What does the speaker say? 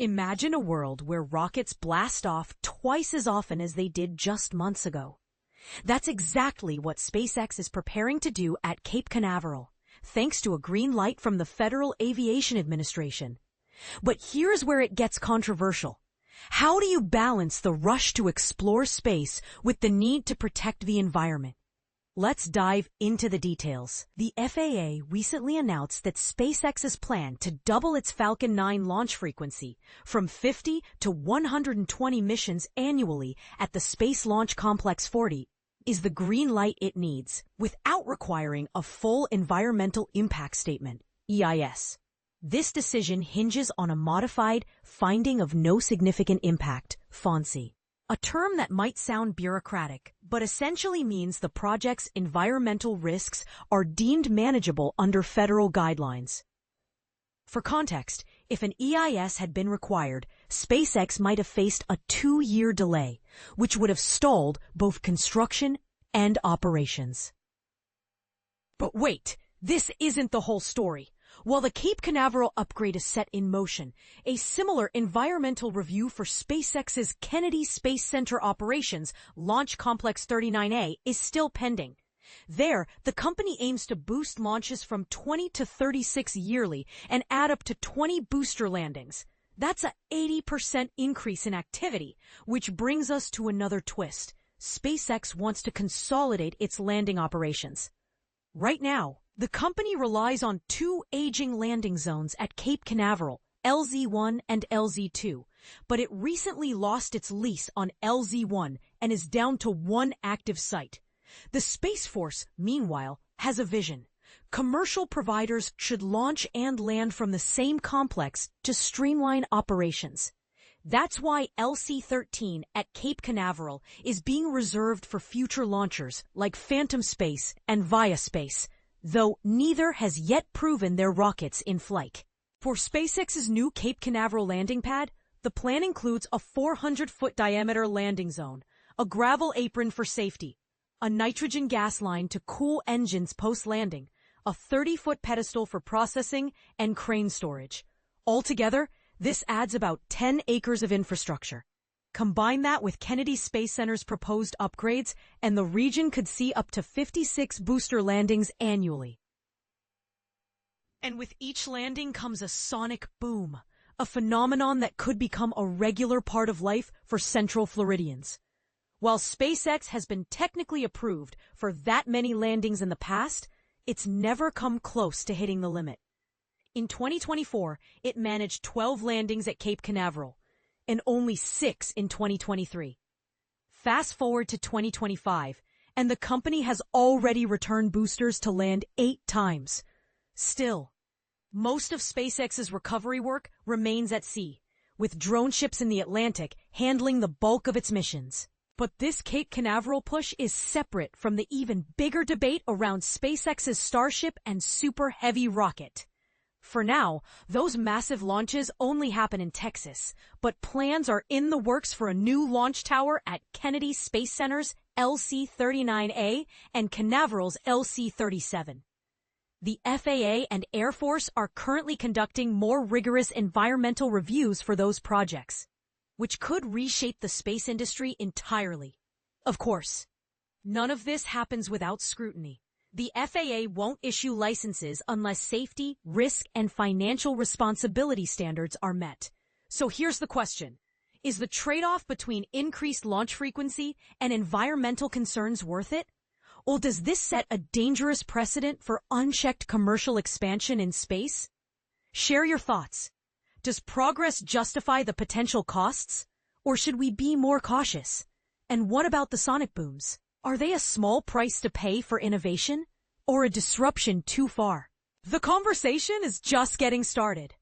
Imagine a world where rockets blast off twice as often as they did just months ago. That's exactly what SpaceX is preparing to do at Cape Canaveral, thanks to a green light from the Federal Aviation Administration. But here's where it gets controversial. How do you balance the rush to explore space with the need to protect the environment? Let's dive into the details. The FAA recently announced that SpaceX's plan to double its Falcon 9 launch frequency from 50 to 120 missions annually at the Space Launch Complex 40 is the green light it needs without requiring a full environmental impact statement, EIS. This decision hinges on a modified Finding of No Significant Impact, FONSI. A term that might sound bureaucratic, but essentially means the project's environmental risks are deemed manageable under federal guidelines. For context, if an EIS had been required, SpaceX might have faced a 2-year delay, which would have stalled both construction and operations. But wait, this isn't the whole story. While the Cape Canaveral upgrade is set in motion, a similar environmental review for SpaceX's Kennedy Space Center operations, Launch Complex 39A, is still pending. There, the company aims to boost launches from 20 to 36 yearly and add up to 20 booster landings. That's an 80% increase in activity, which brings us to another twist. SpaceX wants to consolidate its landing operations. Right now, the company relies on 2 aging landing zones at Cape Canaveral, LZ-1 and LZ-2, but it recently lost its lease on LZ-1 and is down to 1 active site. The Space Force, meanwhile, has a vision. Commercial providers should launch and land from the same complex to streamline operations. That's why LC-13 at Cape Canaveral is being reserved for future launchers like Phantom Space and Via Space, though neither has yet proven their rockets in flight. For SpaceX's new Cape Canaveral landing pad, the plan includes a 400-foot diameter landing zone, a gravel apron for safety, a nitrogen gas line to cool engines post-landing, a 30-foot pedestal for processing, and crane storage. Altogether, this adds about 10 acres of infrastructure. Combine that with Kennedy Space Center's proposed upgrades, and the region could see up to 56 booster landings annually. And with each landing comes a sonic boom, a phenomenon that could become a regular part of life for Central Floridians. While SpaceX has been technically approved for that many landings in the past, it's never come close to hitting the limit. In 2024, it managed 12 landings at Cape Canaveral, and only 6 in 2023. Fast forward to 2025, and the company has already returned boosters to land 8 times. Still, most of SpaceX's recovery work remains at sea, with drone ships in the Atlantic handling the bulk of its missions. But this Cape Canaveral push is separate from the even bigger debate around SpaceX's Starship and Super Heavy rocket. For now, those massive launches only happen in Texas, but plans are in the works for a new launch tower at Kennedy Space Center's LC-39A and Canaveral's LC-37. The FAA and Air Force are currently conducting more rigorous environmental reviews for those projects, which could reshape the space industry entirely. Of course, none of this happens without scrutiny. The FAA won't issue licenses unless safety, risk, and financial responsibility standards are met. So here's the question. Is the trade-off between increased launch frequency and environmental concerns worth it? Or does this set a dangerous precedent for unchecked commercial expansion in space? Share your thoughts. Does progress justify the potential costs? Or should we be more cautious? And what about the sonic booms? Are they a small price to pay for innovation, or a disruption too far? The conversation is just getting started.